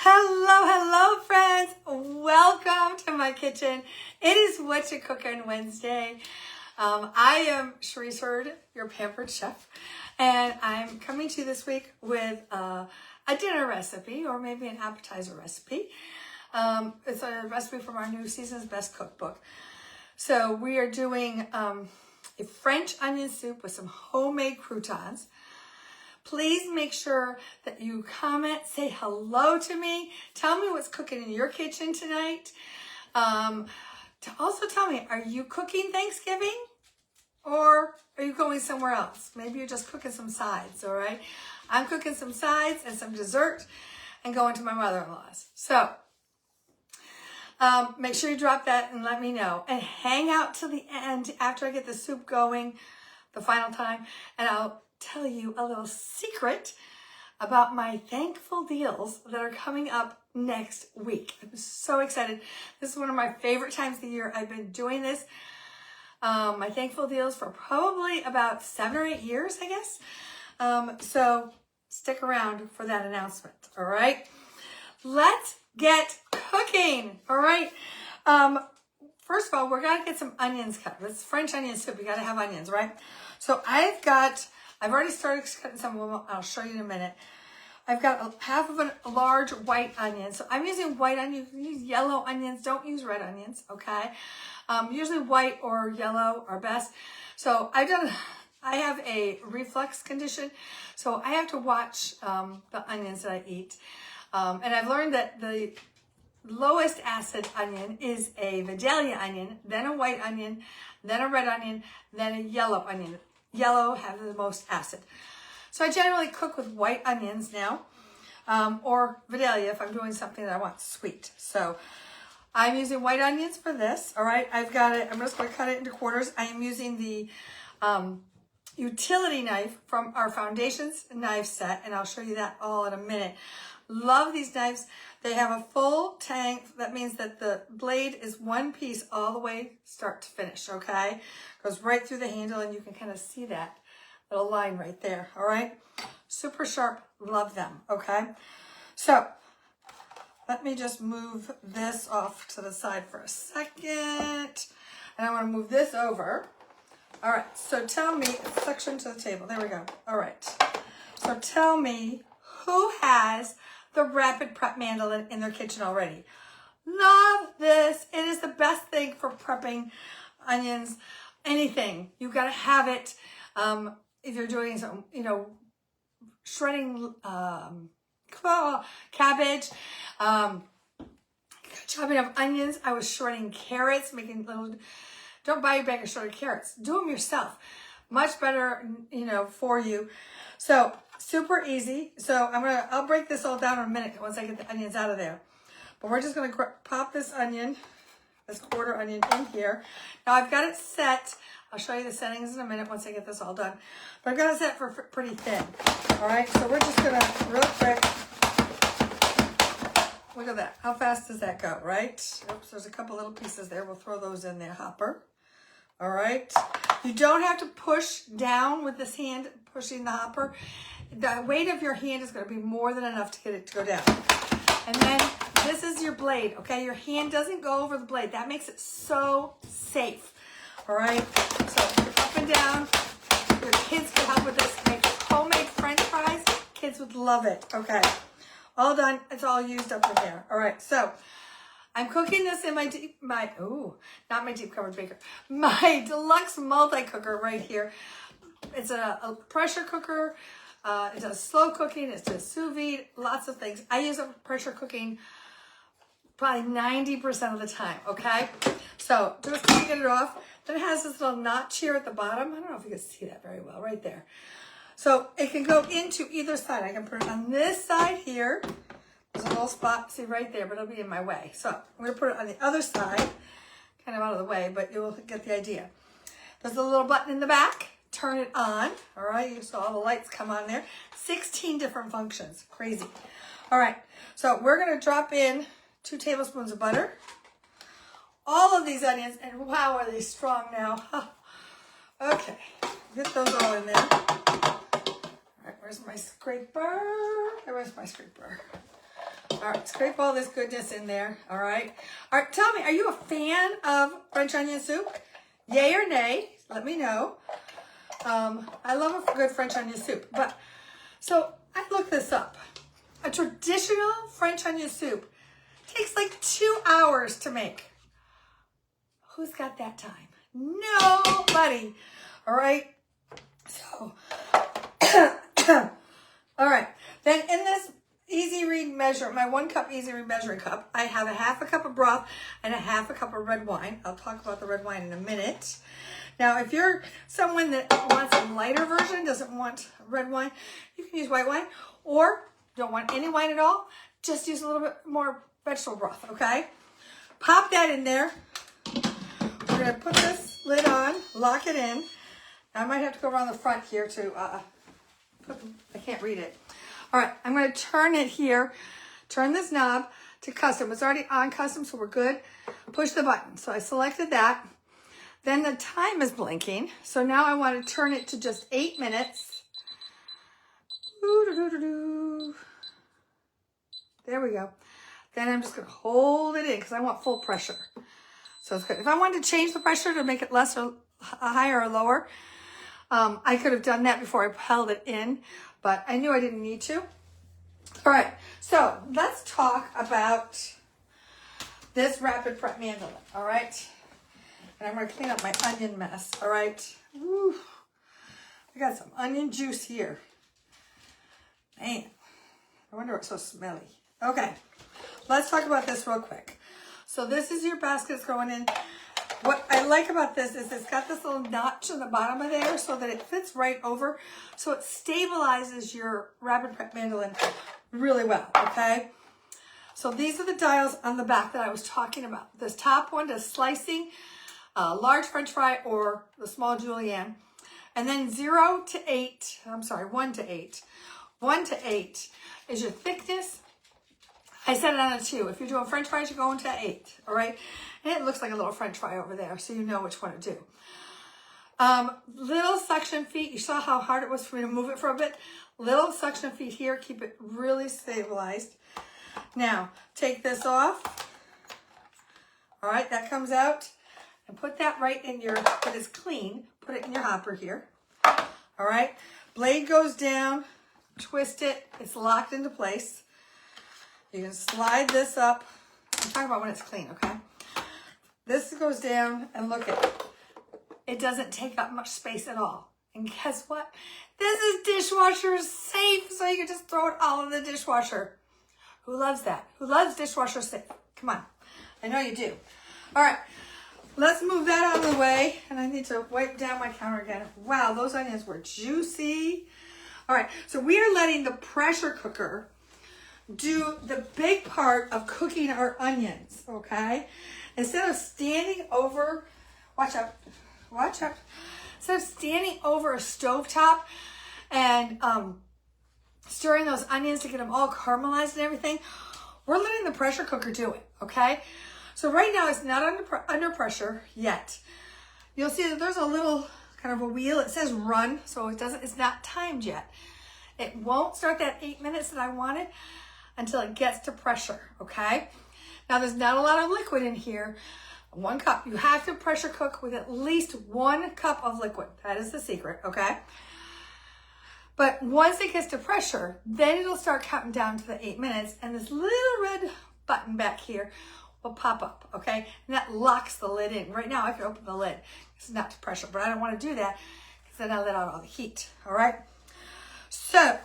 Hello, friends. Welcome to my kitchen. It is Whatcha Cooking Wednesday. I am Sharice Hurd, your pampered chef, and I'm coming to you this week with a dinner recipe or maybe an appetizer recipe. It's a recipe from our new Season's Best Cookbook. So we are doing a French onion soup with some homemade croutons. Please make sure that you comment, say hello to me. Tell me what's cooking in your kitchen tonight. Also tell me, are you cooking Thanksgiving or are you going somewhere else? Maybe you're just cooking some sides, all right? I'm cooking some sides and some dessert and going to my mother-in-law's. So make sure you drop that and let me know. And hang out till the end after I get the soup going, the final time, and I'll tell you a little secret about my thankful deals that are coming up next week. I'm so excited. This is one of my favorite times of the year. I've been doing this, my thankful deals, for probably about 7 or 8 years, I guess. So stick around for that announcement, all right? Let's get cooking, all right? First of all, we're gonna get some onions cut. It's French onion soup. You gotta have onions, right? So I've already started cutting some of them. I'll show you in a minute. I've got half of a large white onion. So I'm using white onion. You can use yellow onions. Don't use red onions, okay? Usually white or yellow are best. So I have a reflux condition, so I have to watch the onions that I eat. And I've learned that the lowest acid onion is a Vidalia onion, then a white onion, then a red onion, then a yellow onion. Yellow have the most acid. So I generally cook with white onions now, or Vidalia if I'm doing something that I want sweet. So I'm using white onions for this, all right? I've got it, I'm just gonna cut it into quarters. I am using the utility knife from our Foundations knife set, and I'll show you that all in a minute. Love these knives. They have a full tang. That means that the blade is one piece all the way start to finish, okay? Goes right through the handle and you can kind of see that little line right there, all right? Super sharp, love them, okay? So let me just move this off to the side for a second. And I want to move this over. All right, so tell me, section to the table. There we go. All right. So tell me, who has the Rapid Prep mandolin in their kitchen already? Love this. It is the best thing for prepping onions, anything. You got to have it. If you're doing some, shredding cabbage, chopping up onions. I was shredding carrots, making little. Don't buy a bag of shredded carrots. Do them yourself. Much better, for you. So super easy. So I'll break this all down in a minute once I get the onions out of there. But we're just gonna pop this onion, this quarter onion in here. Now I've got it set. I'll show you the settings in a minute once I get this all done. But I've got it set for pretty thin. All right, so we're just gonna real quick. Look at that. How fast does that go, right? Oops, there's a couple little pieces there. We'll throw those in there, hopper. All right. You don't have to push down with this hand, pushing the hopper. The weight of your hand is going to be more than enough to get it to go down. And then this is your blade, okay? Your hand doesn't go over the blade. That makes it so safe. All right. So up and down. Your kids can help with this. Make homemade French fries. Kids would love it. Okay. All done. It's all used up in there. All right. So I'm cooking this in my deep covered baker, my deluxe multi-cooker right here. It's a pressure cooker. It does slow cooking. It does sous vide, lots of things. I use a pressure cooking probably 90% of the time, okay? So just get it off. Then it has this little notch here at the bottom. I don't know if you can see that very well right there. So it can go into either side. I can put it on this side here. There's a little spot, see right there, but it'll be in my way. So I'm gonna put it on the other side, kind of out of the way, but you'll get the idea. There's a little button in the back, turn it on, all right? You saw all the lights come on there. 16 different functions, crazy. All right, so we're gonna drop in 2 tablespoons of butter. All of these onions, and wow, are they strong now. Okay, get those all in there. All right, where's my scraper? Where's my scraper? All right, scrape all this goodness in there, all right? All right, tell me, are you a fan of French onion soup? Yay or nay? Let me know. I love a good French onion soup. But so I looked this up. A traditional French onion soup takes like 2 hours to make. Who's got that time? Nobody. All right. So, all right. Then in this easy read measure, my 1 cup easy read measuring cup, I have a 1/2 cup of broth and a 1/2 cup of red wine. I'll talk about the red wine in a minute. Now, if you're someone that wants a lighter version, doesn't want red wine, you can use white wine, or don't want any wine at all, just use a little bit more vegetable broth, okay? Pop that in there. We're gonna put this lid on, lock it in. I might have to go around the front here to, I can't read it. All right, I'm gonna turn it here, turn this knob to custom. It's already on custom, so we're good. Push the button. So I selected that. Then the time is blinking. So now I want to turn it to just 8 minutes. There we go. Then I'm just gonna hold it in because I want full pressure. So it's good. If I wanted to change the pressure to make it less or higher or lower, I could have done that before I held it in, but I knew I didn't need to. All right, so let's talk about this rapid prep mandolin, all right? And I'm gonna clean up my onion mess, all right? Woo. I got some onion juice here. Man, I wonder what's so smelly. Okay, let's talk about this real quick. So this is your basket that's going in. What I like about this is it's got this little notch in the bottom of there so that it fits right over. So it stabilizes your rapid prep mandolin really well, okay? So these are the dials on the back that I was talking about. This top one does slicing, large French fry or the small julienne. And then 1 to 8. 1 to 8 is your thickness. I set it on a 2. If you're doing French fries, you're going to 8, all right? And it looks like a little French fry over there, so you know which one to do. Little suction feet. You saw how hard it was for me to move it for a bit. Little suction feet here. Keep it really stabilized. Now, take this off. All right, that comes out. And put that right in your, when it's clean, put it in your hopper here. All right, blade goes down, twist it. It's locked into place. You can slide this up. I'm talking about when it's clean, okay? This goes down, and look at it. It doesn't take up much space at all. And guess what? This is dishwasher safe, so you can just throw it all in the dishwasher. Who loves that? Who loves dishwasher safe? Come on. I know you do. All right. Let's move that out of the way. And I need to wipe down my counter again. Wow, those onions were juicy. All right. So we are letting the pressure cooker do the big part of cooking our onions, okay? Instead of standing over, watch out. Instead of standing over a stovetop and stirring those onions to get them all caramelized and everything, we're letting the pressure cooker do it, okay? So right now it's not under pressure yet. You'll see that there's a little kind of a wheel. It says run, so it's not timed yet. It won't start that 8 minutes that I wanted until it gets to pressure, okay? Now there's not a lot of liquid in here. 1 cup. You have to pressure cook with at least 1 cup of liquid. That is the secret, okay? But once it gets to pressure, then it'll start counting down to the 8 minutes, and this little red button back here will pop up, okay? And that locks the lid in. Right now I can open the lid. It's not to pressure, but I don't want to do that because then I let out all the heat, all right? So,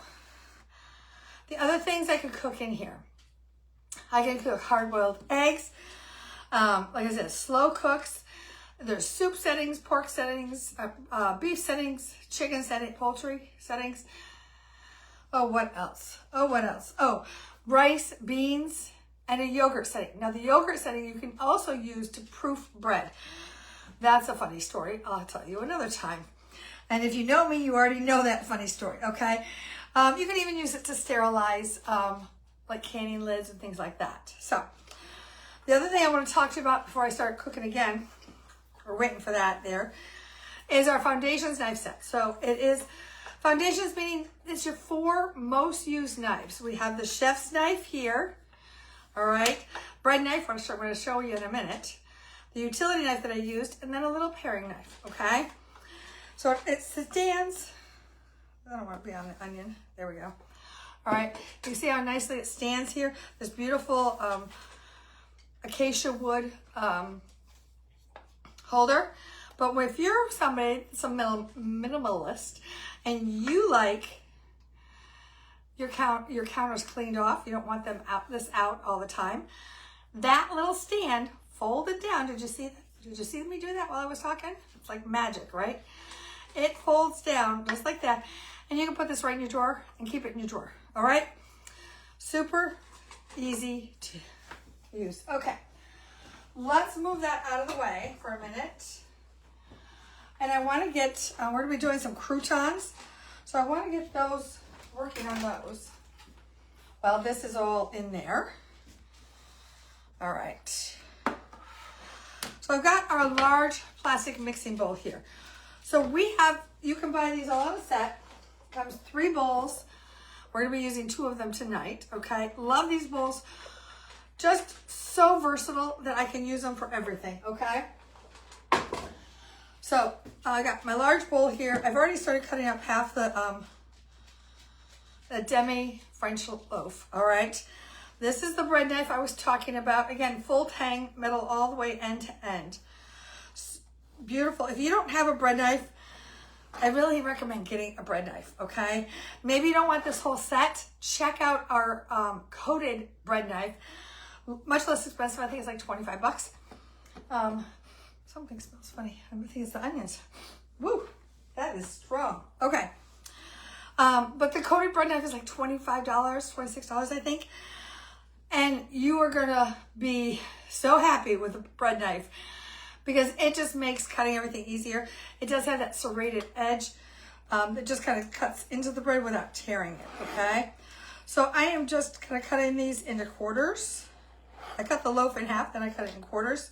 the other things I could cook in here. I can cook hard-boiled eggs. Like I said, slow cooks. There's soup settings, pork settings, beef settings, chicken settings, poultry settings. Oh, what else? Oh, rice, beans, and a yogurt setting. Now, the yogurt setting you can also use to proof bread. That's a funny story. I'll tell you another time. And if you know me, you already know that funny story, okay? You can even use it to sterilize like canning lids and things like that. So the other thing I want to talk to you about before I start cooking again, we're waiting for that there, is our foundations knife set. So it is foundations, meaning it's your 4 most used knives. We have the chef's knife here. all right? Bread knife, which I'm going to show you in a minute. The utility knife that I used, and then a little paring knife, okay? So it stands, I don't want to be on the onion. There we go. All right, you see how nicely it stands here? This beautiful acacia wood holder. But if you're somebody, some minimalist, and you like your counters cleaned off, you don't want them out all the time, that little stand folded down. Did you see that? Did you see me do that while I was talking? It's like magic, right? It folds down just like that, and you can put this right in your drawer and keep it in your drawer. All right, super easy to use. Okay, let's move that out of the way for a minute. And I want to get, we're going to be doing some croutons. So I want to get those, working on those. Well, this is all in there. All right. So I've got our large plastic mixing bowl here. So we have, you can buy these all in a set. Comes 3 bowls. We're going to be using 2 of them tonight, okay? Love these bowls. Just so versatile that I can use them for everything, okay? So I got my large bowl here. I've already started cutting up half the demi French loaf, all right? This is the bread knife I was talking about. Again, full tang, metal all the way end to end. Beautiful. If you don't have a bread knife, I really recommend getting a bread knife, okay? Maybe you don't want this whole set. Check out our coated bread knife. Much less expensive. I think it's like 25 bucks. Something smells funny. I think it's the onions. Woo, that is strong. Okay. But the coated bread knife is like $25, $26, I think. And you are gonna be so happy with the bread knife because it just makes cutting everything easier. It does have that serrated edge that just kind of cuts into the bread without tearing it, okay? So I am just kind of cutting these into quarters. I cut the loaf in half, then I cut it in quarters.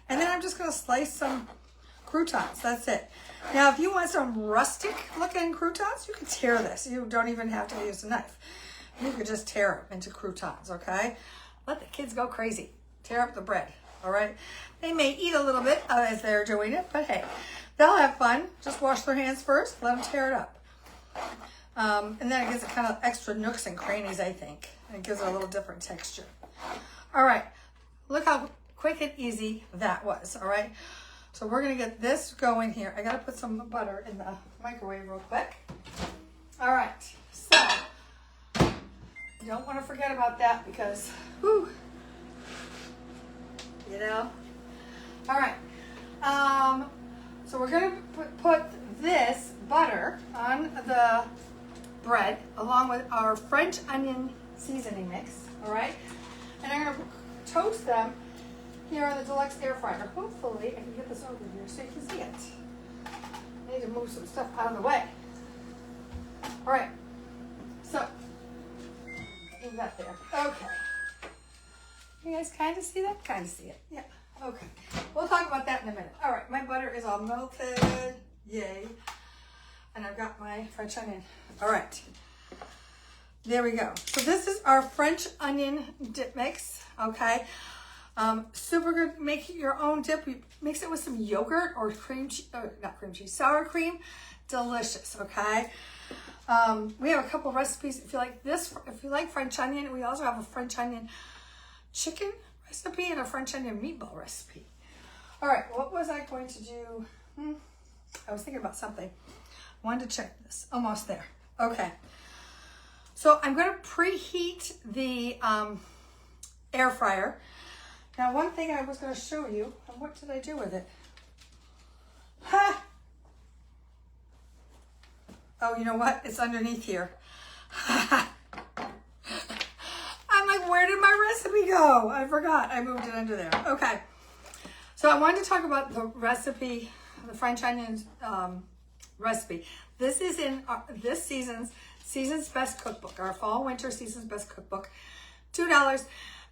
And then I'm just gonna slice some croutons, that's it. Now, if you want some rustic looking croutons, you can tear this. You don't even have to use a knife. You could just tear them into croutons, okay? Let the kids go crazy. Tear up the bread, all right? They may eat a little bit as they're doing it, but hey, they'll have fun. Just wash their hands first, let them tear it up. And then it gives it kind of extra nooks and crannies, I think. And it gives it a little different texture. All right, look how quick and easy that was, all right? So we're gonna get this going here. I gotta put some butter in the microwave real quick. All right, so you don't wanna forget about that because, whew, you know? All right, so we're gonna put this butter on the bread along with our French onion seasoning mix, all right? And I'm gonna toast them here on the deluxe air fryer. Hopefully I can get this over here so you can see it. I need to move some stuff out of the way. All right, so move that there. Okay. You guys kind of see that? Kind of see it. Yeah. Okay. We'll talk about that in a minute. All right, my butter is all melted. Yay. And I've got my French onion. All right. There we go. So this is our French onion dip mix. Okay. Super good. Make your own dip. You mix it with some yogurt or cream cheese, not cream cheese, sour cream. Delicious. Okay. We have a couple recipes. If you like this, if you like French onion, we also have a French onion chicken recipe and a French onion meatball recipe. All right. What was I going to do? I was thinking about something. Wanted to check this. Almost there. Okay. So I'm going to preheat the air fryer. Now, one thing I was going to show you, and what did I do with it? Ha! Oh, you know what? It's underneath here. I'm like, where did my recipe go? I forgot. I moved it under there. Okay. So I wanted to talk about the recipe, the French onions recipe. This is in this season's Best Cookbook, our Fall Winter Season's Best Cookbook. $2,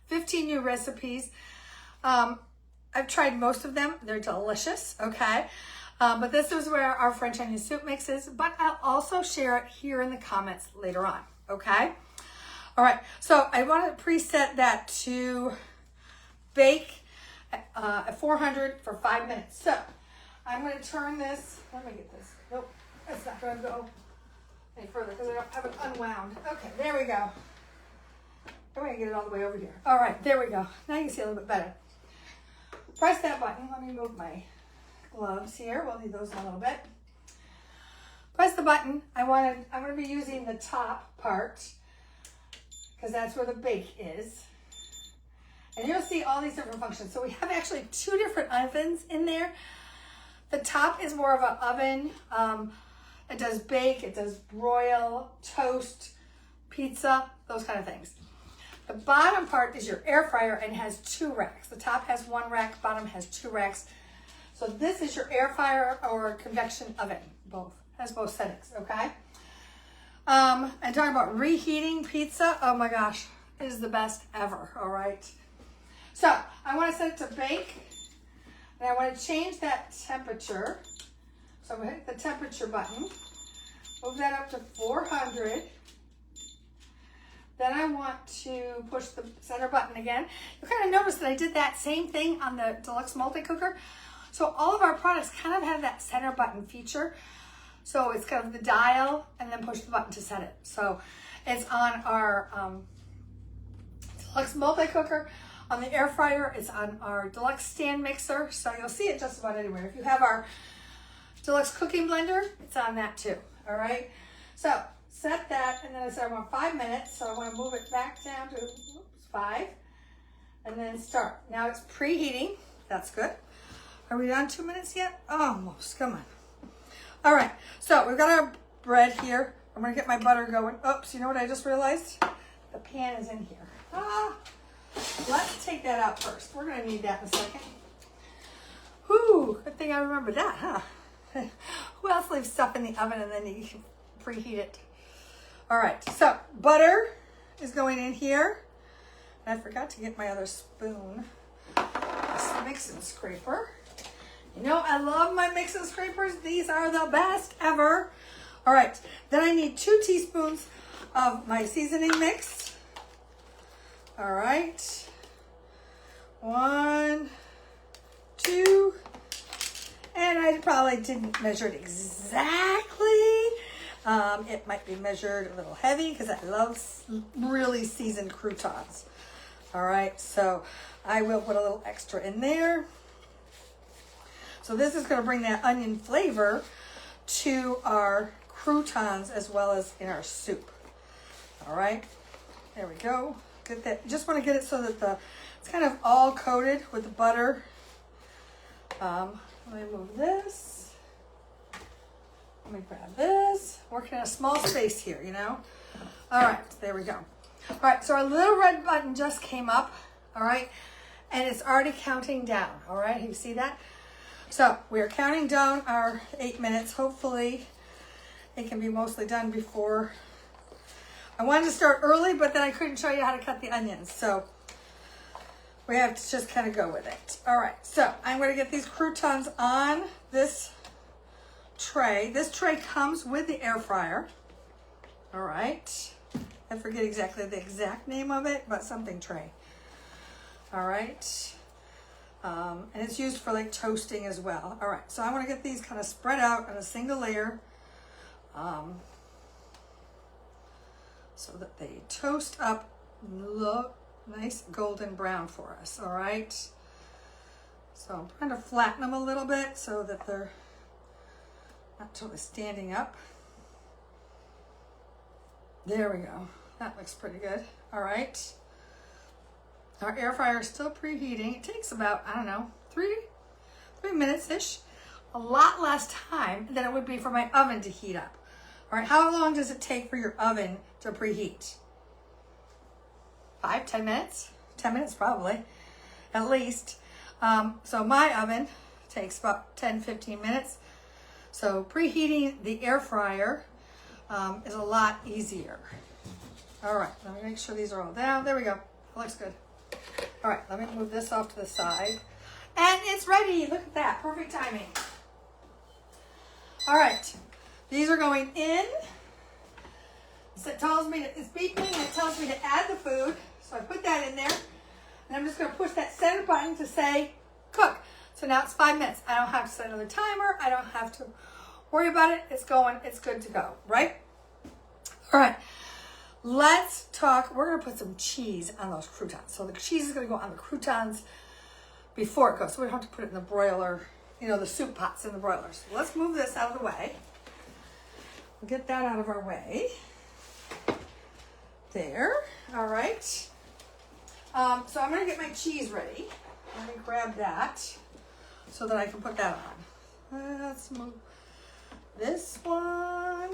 15 new recipes. I've tried most of them. They're delicious, okay? But this is where our French onion soup mix is, but I'll also share it here in the comments later on, okay? All right, so I want to preset that to bake at 400 for 5 minutes. So I'm going to turn this, let me get this. Nope, that's not going to go any further because I don't have it unwound. Okay, there we go. I'm going to get it all the way over here. All right, there we go. Now you can see a little bit better. Press that button. Let me move my gloves here. We'll need those in a little bit. Press the button. I'm going to be using the top part because that's where the bake is. And you'll see all these different functions. So we have actually 2 different ovens in there. The top is more of an oven. It does bake, it does broil, toast, pizza, those kind of things. The bottom part is your air fryer and has 2 racks. The top has 1 rack, bottom has 2 racks. So this is your air fryer or convection oven. Both. Has both settings, okay? And talking about reheating pizza, oh my gosh, it is the best ever, all right? So I want to set it to bake, and I want to change that temperature. So I'm going to hit the temperature button, move that up to 400. Then I want to push the center button again. You kind of notice that I did that same thing on the deluxe multi-cooker. So all of our products kind of have that center button feature. So it's kind of the dial and then push the button to set it. So it's on our deluxe multi-cooker. On the air fryer, it's on our deluxe stand mixer. So you'll see it just about anywhere. If you have our deluxe cooking blender, it's on that too. All right. So set that, and then I said I want 5 minutes. So I want to move it back down to 5, and then start. Now it's preheating. That's good. Are we on 2 minutes yet? Almost. Come on. All right. So we've got our bread here. I'm going to get my butter going. Oops. You know what I just realized? The pan is in here. Let's take that out first. We're going to need that in a second. Whew, good thing I remembered that, huh? Who else leaves stuff in the oven and then you can preheat it? All right, so butter is going in here. And I forgot to get my other spoon. This mix and scraper. You know, I love my mix and scrapers. These are the best ever. All right, then I need 2 teaspoons of my seasoning mix. All right, 1, 2, and I probably didn't measure it exactly. It might be measured a little heavy because I love really seasoned croutons. All right, so I will put a little extra in there. So this is going to bring that onion flavor to our croutons as well as in our soup. All right, there we go. Get that. Just want to get it so that it's kind of all coated with the butter. Let me move this. Let me grab this. Working in a small space here, you know. All right, there we go. All right, so our little red button just came up. All right, and it's already counting down. All right, you see that? So we're counting down our 8 minutes. Hopefully, it can be mostly done before. I wanted to start early, but then I couldn't show you how to cut the onions. So we have to just kind of go with it. All right, so I'm going to get these croutons on this tray. This tray comes with the air fryer. All right. I forget exactly the exact name of it, but something tray. All right. And it's used for like toasting as well. All right, so I want to get these kind of spread out on a single layer. So that they toast up and look nice golden brown for us, all right? So I'm trying to flatten them a little bit so that they're not totally standing up. There we go. That looks pretty good. All right. Our air fryer is still preheating. It takes about, I don't know, 3 minutes-ish. A lot less time than it would be for my oven to heat up. All right, how long does it take for your oven to preheat? 5, 10 minutes? 10 minutes probably, at least. So my oven takes about 10, 15 minutes. So preheating the air fryer is a lot easier. All right, let me make sure these are all down. There we go, it looks good. All right, let me move this off to the side. And it's ready, look at that, perfect timing. All right, these are going in. So it tells me, it's beeping and it tells me to add the food. So I put that in there. And I'm just going to push that center button to say cook. So now it's 5 minutes. I don't have to set another timer. I don't have to worry about it. It's going, it's good to go, right? All right. Let's talk. We're going to put some cheese on those croutons. So the cheese is going to go on the croutons before it goes. So we don't have to put it in the broiler, you know, the soup pots in the broilers. So let's move this out of the way. We'll get that out of our way. There. All right. So I'm going to get my cheese ready. Let me grab that so that I can put that on. Let's move this one.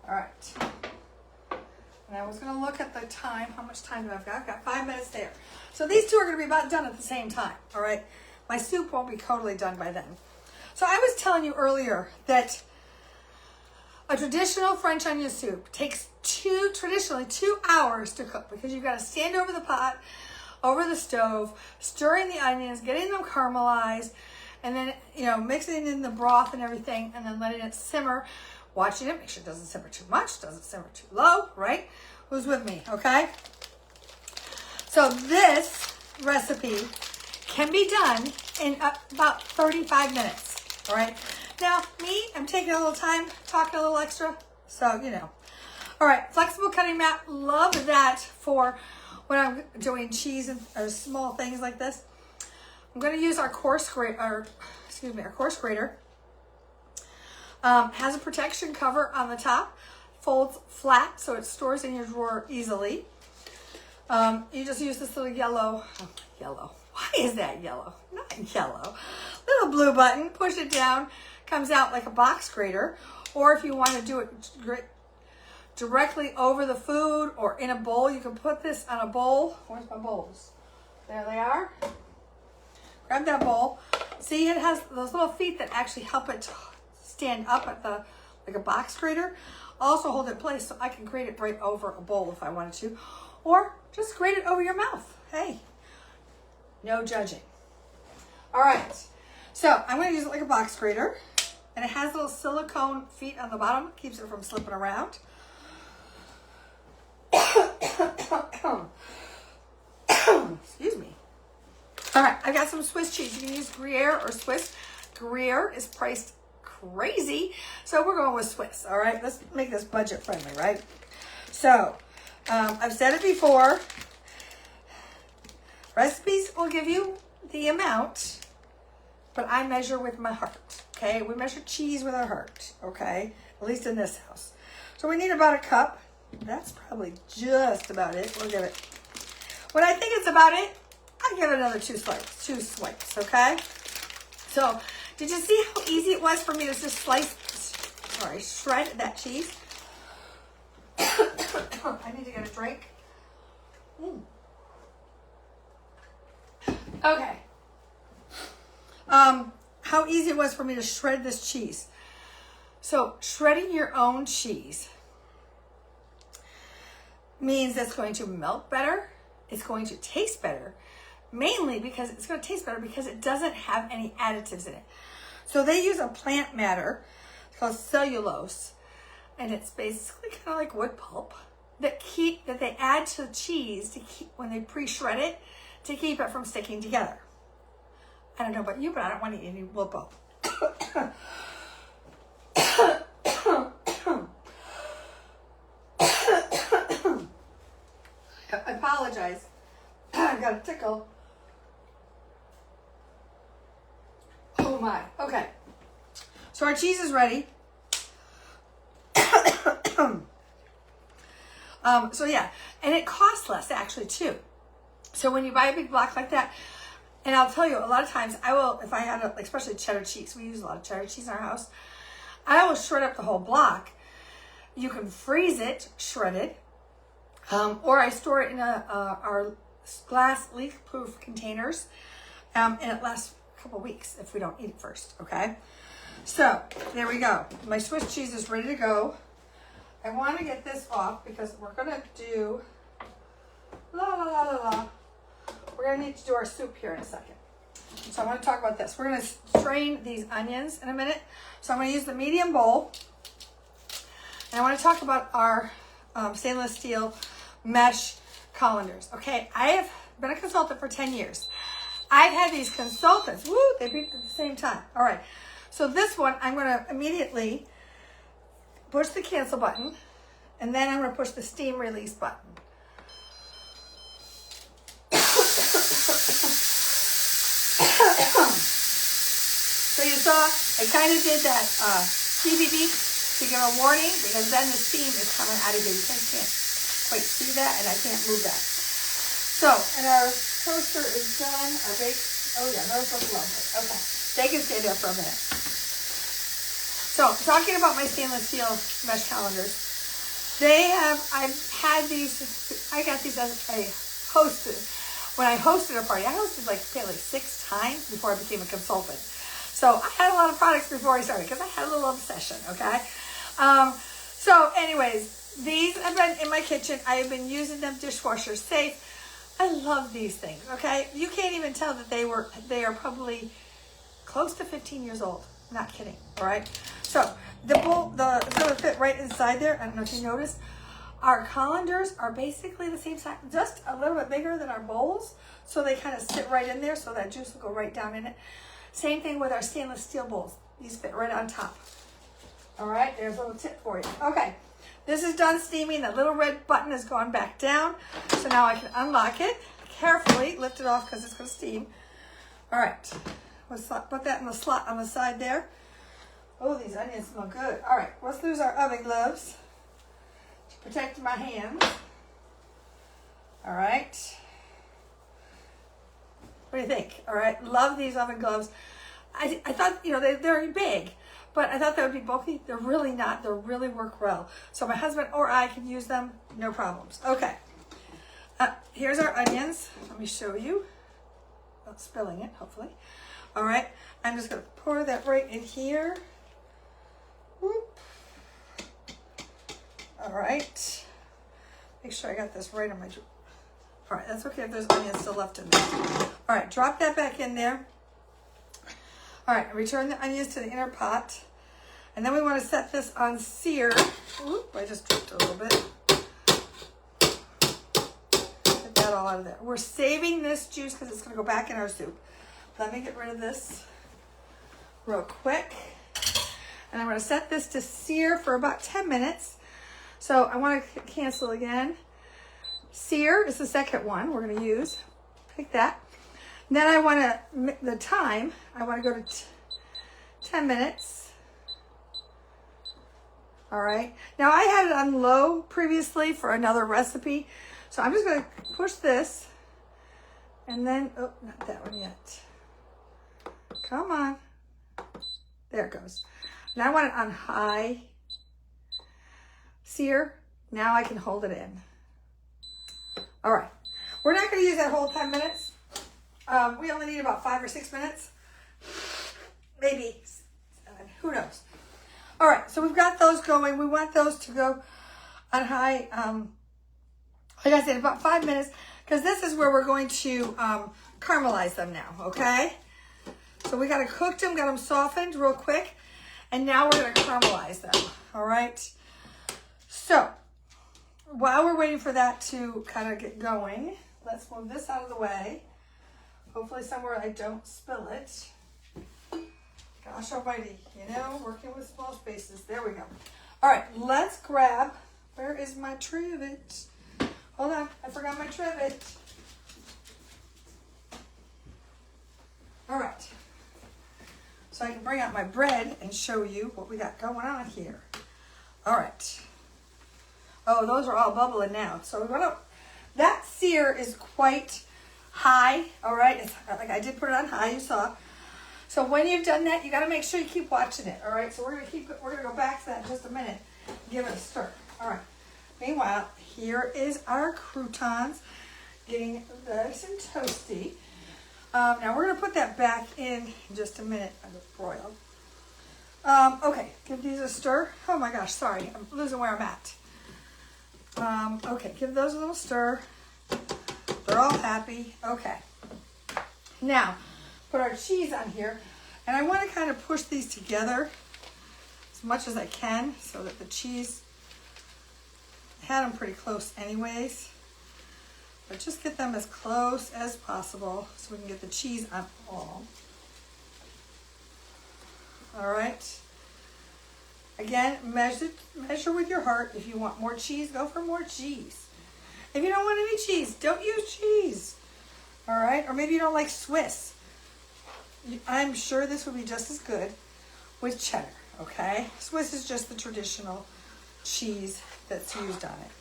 All right. And I was going to look at the time. How much time do I've got? I've got 5 minutes there. So these two are going to be about done at the same time. All right. My soup won't be totally done by then. So I was telling you earlier that a traditional French onion soup takes traditionally 2 hours to cook because you've got to stand over the pot, over the stove, stirring the onions, getting them caramelized, and then, you know, mixing in the broth and everything, and then letting it simmer, watching it, make sure it doesn't simmer too much, doesn't simmer too low, right? Who's with me, okay? So this recipe can be done in about 35 minutes, all right? Now, me, I'm taking a little time, talking a little extra, so, you know. All right, flexible cutting mat, love that for when I'm doing cheese and or small things like this. I'm going to use our coarse grater, our coarse grater. Has a protection cover on the top, folds flat so it stores in your drawer easily. You just use this little yellow. Why is that yellow? Not yellow. Little blue button, push it down, comes out like a box grater. Or if you want to do it directly over the food or in a bowl, you can put this on a bowl. Where's my bowls? There they are. Grab that bowl. See, it has those little feet that actually help it stand up at the, like a box grater. Also hold it in place so I can grate it right over a bowl if I wanted to. Or just grate it over your mouth. Hey, no judging. All right, so I'm going to use it like a box grater. And it has little silicone feet on the bottom. Keeps it from slipping around. Excuse me. All right, I've got some Swiss cheese. You can use Gruyere or Swiss. Gruyere is priced crazy, so we're going with Swiss. All right, let's make this budget friendly, right? So, I've said it before. Recipes will give you the amount, but I measure with my heart. Okay, we measure cheese with our heart. Okay, at least in this house. So we need about a cup. That's probably just about it. We'll give it. When I think it's about it, I'll give it another two swipes, okay? So, did you see how easy it was for me to just shred that cheese? I need to get a drink. Okay. How easy it was for me to shred this cheese. So, shredding your own cheese means it's going to melt better. It's going to taste better. Mainly because it's going to taste better because it doesn't have any additives in it. So they use a plant matter. It's called cellulose. And it's basically kind of like wood pulp that they add to the cheese to keep when they pre-shred it to keep it from sticking together. I don't know about you, but I don't want to eat any wood pulp. I apologize. I got a tickle. Oh my. Okay. So our cheese is ready. So yeah, and it costs less actually too. So when you buy a big block like that, and I'll tell you, a lot of times I will, if I had especially cheddar cheese, we use a lot of cheddar cheese in our house, I will shred up the whole block. You can freeze it, shredded, or I store it in our glass leak-proof containers, and it lasts a couple weeks if we don't eat it first, okay? So, there we go. My Swiss cheese is ready to go. I want to get this off because we're going to do, we're going to need to do our soup here in a second. So I want to talk about this. We're going to strain these onions in a minute. So I'm going to use the medium bowl. And I want to talk about our stainless steel mesh colanders. Okay, I have been a consultant for 10 years. I've had these consultants, woo, they beeped at the same time. All right, so this one, I'm going to immediately push the cancel button, and then I'm going to push the steam release button. So you saw, I kind of did that beep beep to give a warning, because then the steam is coming out of here. You guys can't quite see that, and I can't move that. So, and our toaster is done. Our bake, oh yeah, those look lovely. Okay, they can stay there for a minute. So, talking about my stainless steel mesh calendars, I've had these, I got these as a hosted. When I hosted a party, I hosted like 6 times before I became a consultant. So I had a lot of products before I started because I had a little obsession, okay? So anyways, these have been in my kitchen. I have been using them, dishwasher safe. I love these things, okay? You can't even tell that they are probably close to 15 years old. Not kidding, all right? So the bowl, it's gonna fit right inside there. I don't know if you noticed. Our colanders are basically the same size, just a little bit bigger than our bowls. So they kind of sit right in there, so that juice will go right down in it. Same thing with our stainless steel bowls. These fit right on top. All right, there's a little tip for you. Okay, this is done steaming. The little red button has gone back down. So now I can unlock it. Carefully lift it off because it's going to steam. All right, let's put that in the slot on the side there. Oh, these onions smell good. All right, let's use our oven gloves to protect my hands. All right. What do you think? All right, love these oven gloves. I thought, they're very big, but I thought they would be bulky. They're really not. They really work well. So my husband or I can use them, no problems. Okay, here's our onions. Let me show you. Not spilling it, hopefully. All right, I'm just gonna pour that right in here. Whoop. All right, make sure I got this right on my. All right, that's okay if there's onions still left in there. All right, drop that back in there. All right, return the onions to the inner pot. And then we want to set this on sear. Oop, I just dripped a little bit. Get that all out of there. We're saving this juice because it's going to go back in our soup. Let me get rid of this real quick. And I'm going to set this to sear for about 10 minutes. So I want to cancel again. Sear is the second one we're going to use. Pick that. Then I want to, the time, I want to go to 10 minutes. All right. Now I had it on low previously for another recipe. So I'm just going to push this. And then, oh, not that one yet. Come on. There it goes. Now I want it on high sear. Now I can hold it in. All right, we're not going to use that whole 10 minutes. We only need about 5 or 6 minutes, maybe 7, who knows. All right, so we've got those going. We want those to go on high, like I said, about 5 minutes, because this is where we're going to caramelize them now, okay? So we got to cook them, got them softened real quick, and now we're going to caramelize them, all right? So while we're waiting for that to kind of get going, let's move this out of the way. Hopefully somewhere I don't spill it. Gosh almighty, working with small spaces. There we go. All right, let's grab, where is my trivet? Hold on, I forgot my trivet. All right, so I can bring out my bread and show you what we got going on here. All right. Oh, those are all bubbling now. So we want to, that sear is quite high, all right? It's, like I did put it on high, you saw. So when you've done that, you got to make sure you keep watching it, all right? So we're going to go back to that in just a minute. Give it a stir. All right. Meanwhile, here is our croutons getting nice and toasty. Now we're going to put that back in just a minute under broil. Okay, give these a stir. Oh my gosh, sorry, I'm losing where I'm at. Okay, give those a little stir. They're all happy. Okay. Now, put our cheese on here. And I want to kind of push these together as much as I can so that the cheese had them pretty close anyways. But just get them as close as possible so we can get the cheese on all. All right. Again, measure with your heart. If you want more cheese, go for more cheese. If you don't want any cheese, don't use cheese. All right? Or maybe you don't like Swiss. I'm sure this would be just as good with cheddar, okay? Swiss is just the traditional cheese that's used on it.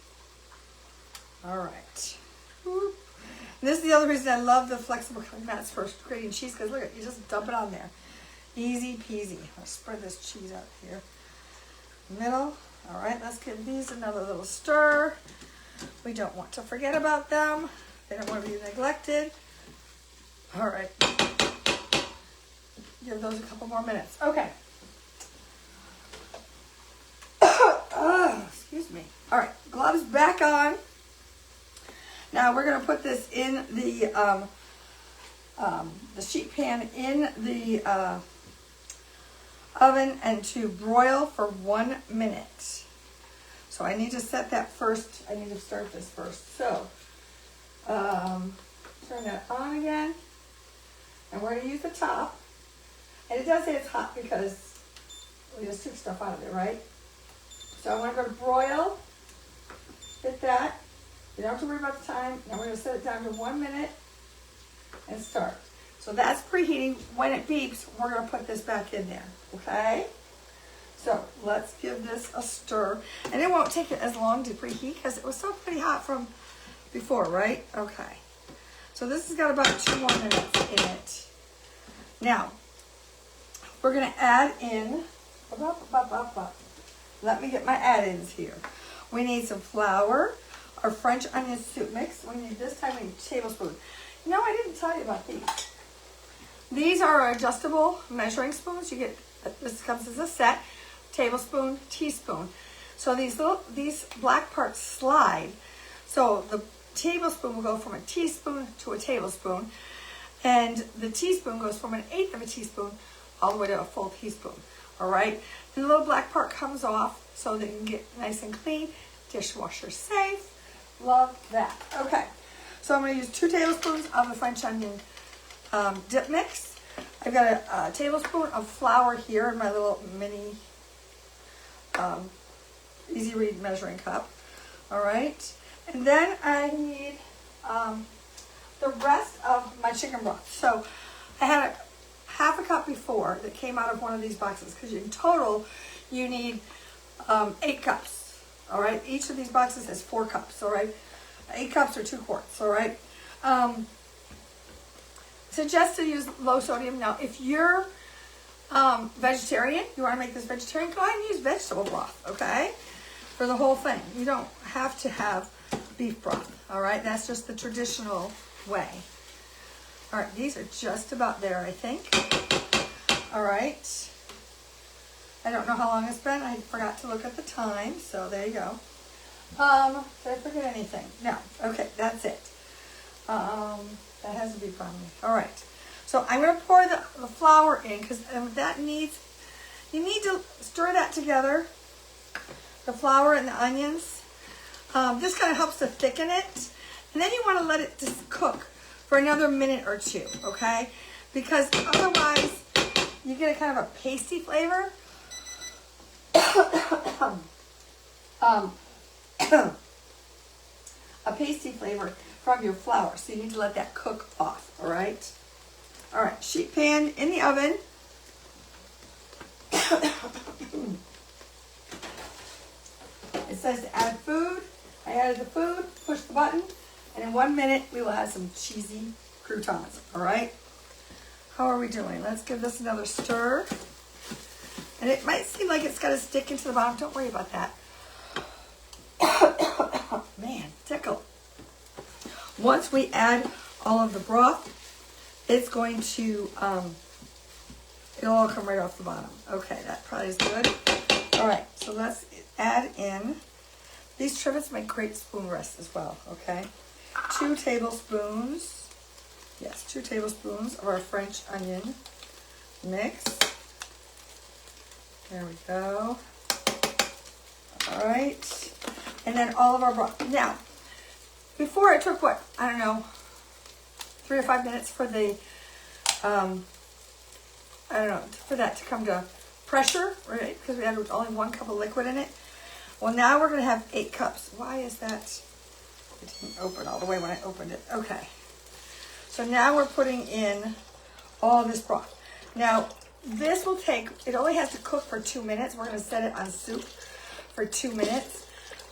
All right. Whoop. And this is the other reason I love the flexible cutting mats for grating cheese, because look, you just dump it on there. Easy peasy. I'll spread this cheese out here. Middle. All right, let's give these another little stir. We don't want to forget about them. They don't want to be neglected. All right. Give those a couple more minutes. Okay. Excuse me. All right, gloves back on. Now we're going to put this in the sheet pan in the oven and to broil for 1 minute. So I need to set that first. I need to start this first. So turn that on again, and we're going to use the top. And it does say it's hot because we just took stuff out of it, right? So I want to go to broil. Hit that. You don't have to worry about the time. Now we're going to set it down to 1 minute and start. So that's preheating. When it beeps, we're going to put this back in there, okay? So let's give this a stir. And it won't take it as long to preheat because it was still pretty hot from before, right? Okay. So this has got about 2 more minutes in it. Now, we're going to add in, let me get my add-ins here. We need some flour, our French onion soup mix. We need, this time we need a tablespoon. You know, I didn't tell you about these. These are adjustable measuring spoons. You get, this comes as a set, tablespoon, teaspoon. So these black parts slide. So the tablespoon will go from a teaspoon to a tablespoon, and the teaspoon goes from 1/8 of a teaspoon all the way to a full teaspoon. All right, and the little black part comes off so that you can get nice and clean, dishwasher safe. Love that. Okay, so I'm going to use 2 tablespoons of the French onion dip mix. I've got a tablespoon of flour here in my little mini easy read measuring cup. All right, and then I need the rest of my chicken broth. So I had half a cup before that came out of one of these boxes, because in total you need 8 cups. All right, each of these boxes has 4 cups. All right, 8 cups or 2 quarts. All right. Suggest to use low sodium. Now, if you're vegetarian, you want to make this vegetarian, go ahead and use vegetable broth, okay, for the whole thing. You don't have to have beef broth, all right? That's just the traditional way. All right, these are just about there, I think. All right. I don't know how long it's been. I forgot to look at the time, so there you go. Did I forget anything? No. Okay, that's it. That has to be probably. All right. So I'm going to pour the flour in, because that needs, you need to stir that together, the flour and the onions. This kind of helps to thicken it. And then you want to let it just cook for another minute or 2, okay? Because otherwise you get a kind of a pasty flavor. A pasty flavor from your flour. So you need to let that cook off, all right? All right, sheet pan in the oven. It says to add food. I added the food, push the button, and in 1 minute we will have some cheesy croutons, all right? How are we doing? Let's give this another stir. And it might seem like it's got to stick into the bottom. Don't worry about that. Man, tickle. Once we add all of the broth, it's going to, it'll all come right off the bottom. Okay, that probably is good. All right, so let's add in, these trivets make great spoon rests as well, okay? 2 tablespoons, yes, 2 tablespoons of our French onion mix. There we go. All right. And then all of our broth. Now, before it took what, I don't know, 3 or 5 minutes for the, I don't know, for that to come to pressure, right? Because we had only 1 cup of liquid in it. Well, now we're going to have 8 cups. Why is that? It didn't open all the way when I opened it. Okay. So now we're putting in all this broth. Now, this will take, it only has to cook for 2 minutes. We're going to set it on soup for 2 minutes.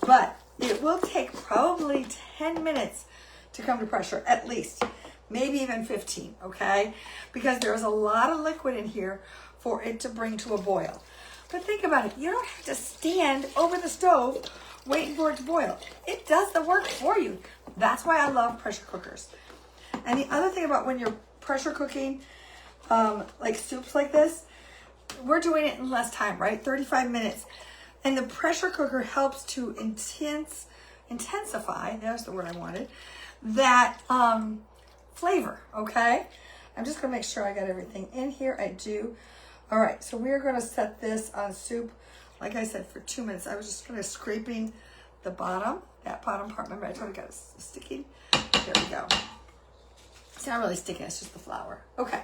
But it will take probably 10 minutes to come to pressure, at least. Maybe even 15, okay? Because there's a lot of liquid in here for it to bring to a boil. But think about it. You don't have to stand over the stove waiting for it to boil. It does the work for you. That's why I love pressure cookers. And the other thing about when you're pressure cooking, like soups like this, we're doing it in less time, right? 35 minutes. And the pressure cooker helps to intensify, there's the word I wanted, that flavor, okay? I'm just gonna make sure I got everything in here. I do. All right, so we're gonna set this on soup, like I said, for 2 minutes. I was just gonna scraping the bottom, that bottom part. Remember I told you guys it's sticky? There we go. It's not really sticky, it's just the flour. Okay,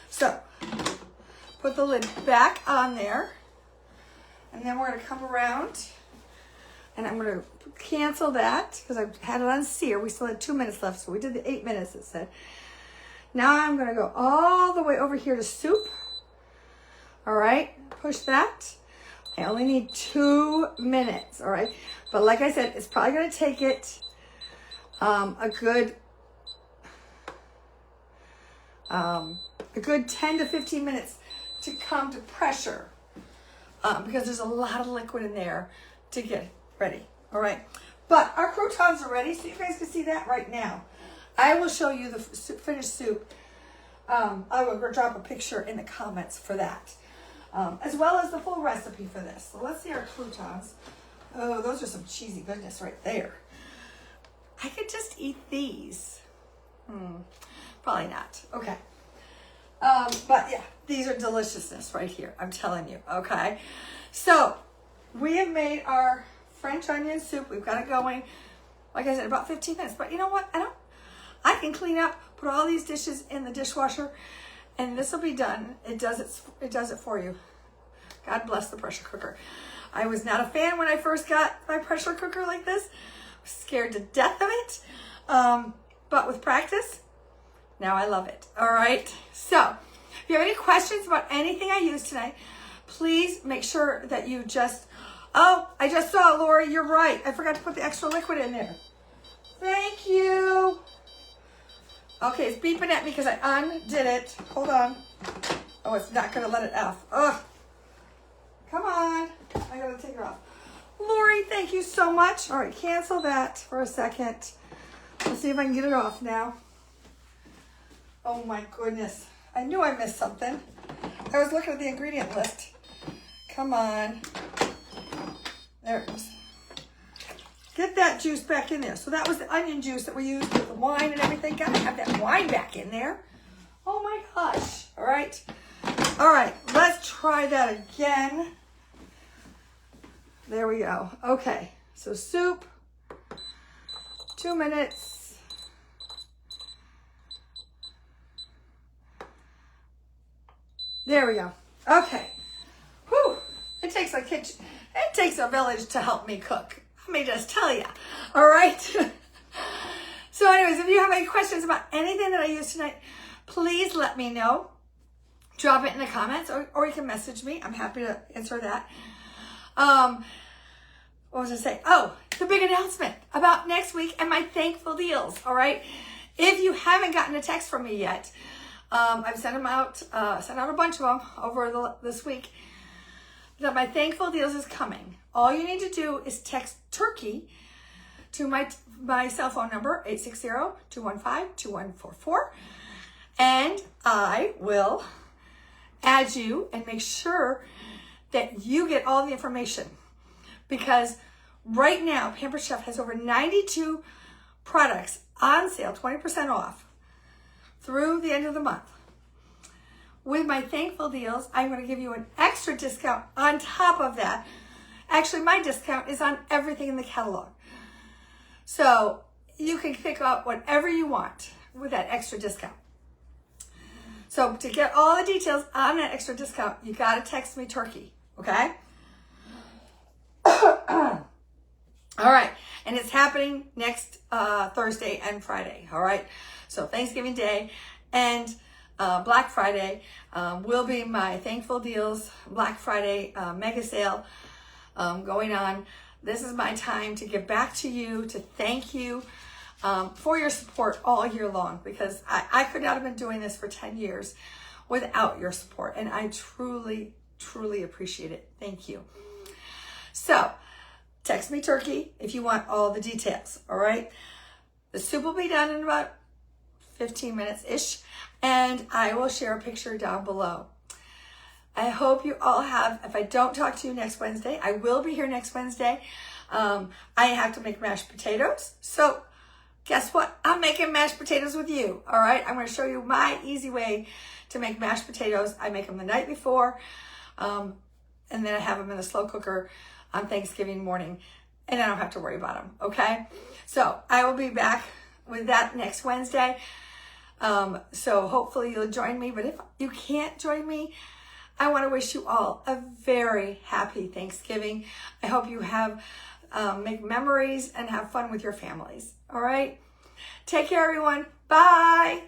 so put the lid back on there, and then we're gonna come around, and I'm gonna cancel that, because I had it on sear. We still had 2 minutes left, so we did the 8 minutes, it said. Now I'm gonna go all the way over here to soup. All right, push that. I only need 2 minutes, all right? But like I said, it's probably gonna take it a good 10 to 15 minutes to come to pressure, because there's a lot of liquid in there to get ready, all right? But our croutons are ready, so you guys can see that right now. I will show you the finished soup. I will drop a picture in the comments for that, as well as the full recipe for this. So let's see our croutons. Oh, those are some cheesy goodness right there. I could just eat these. Probably not. Okay. But yeah, these are deliciousness right here. I'm telling you. Okay. So we have made our French onion soup. We've got it going, like I said, about 15 minutes. But you know what? I can clean up, put all these dishes in the dishwasher, and this will be done. It does it for you. God bless the pressure cooker. I was not a fan when I first got my pressure cooker like this. I was scared to death of it. But with practice, now I love it. All right. So if you have any questions about anything I used tonight, please make sure that you just, oh, I just saw, Lori, you're right. I forgot to put the extra liquid in there. Thank you. Okay, it's beeping at me because I undid it. Hold on. Oh, it's not going to let it off. Ugh. Come on. I got to take it off. Lori, thank you so much. All right, cancel that for a second. Let's see if I can get it off now. Oh my goodness. I knew I missed something. I was looking at the ingredient list. Come on. There it is. Get that juice back in there. So that was the onion juice that we used with the wine and everything. Gotta have that wine back in there. Oh my gosh. All right. All right. Let's try that again. There we go. Okay. So soup. 2 minutes. There we go. Okay. Whew. It takes a village to help me cook. Let me just tell you. All right. So anyways, if you have any questions about anything that I used tonight, please let me know. Drop it in the comments, or you can message me. I'm happy to answer that. What was I saying? Oh, the big announcement about next week and my thankful deals. All right. If you haven't gotten a text from me yet, I've sent them out, sent out a bunch of them over this week, that my thankful deals is coming. All you need to do is text turkey to my cell phone number, 860-215-2144. And I will add you and make sure that you get all the information. Because right now, Pampered Chef has over 92 products on sale, 20% off, through the end of the month. With my thankful deals, I'm going to give you an extra discount on top of that. Actually, my discount is on everything in the catalog. So you can pick up whatever you want with that extra discount. So to get all the details on that extra discount, you got to text me turkey, okay? All right, and it's happening next Thursday and Friday, all right? So Thanksgiving Day and Black Friday will be my Thankful Deals Black Friday mega sale going on. This is my time to give back to you, to thank you for your support all year long, because I could not have been doing this for 10 years without your support, and I truly, truly appreciate it. Thank you. So text me turkey if you want all the details, all right? The soup will be done in about 15 minutes-ish, and I will share a picture down below. I hope you all have, if I don't talk to you next Wednesday, I will be here next Wednesday. I have to make mashed potatoes. So guess what? I'm making mashed potatoes with you, all right? I'm going to show you my easy way to make mashed potatoes. I make them the night before, and then I have them in the slow cooker on Thanksgiving morning, and I don't have to worry about them, okay? So I will be back with that next Wednesday. So hopefully you'll join me, but if you can't join me, I want to wish you all a very happy Thanksgiving. I hope you have make memories and have fun with your families. All right? Take care, everyone. Bye.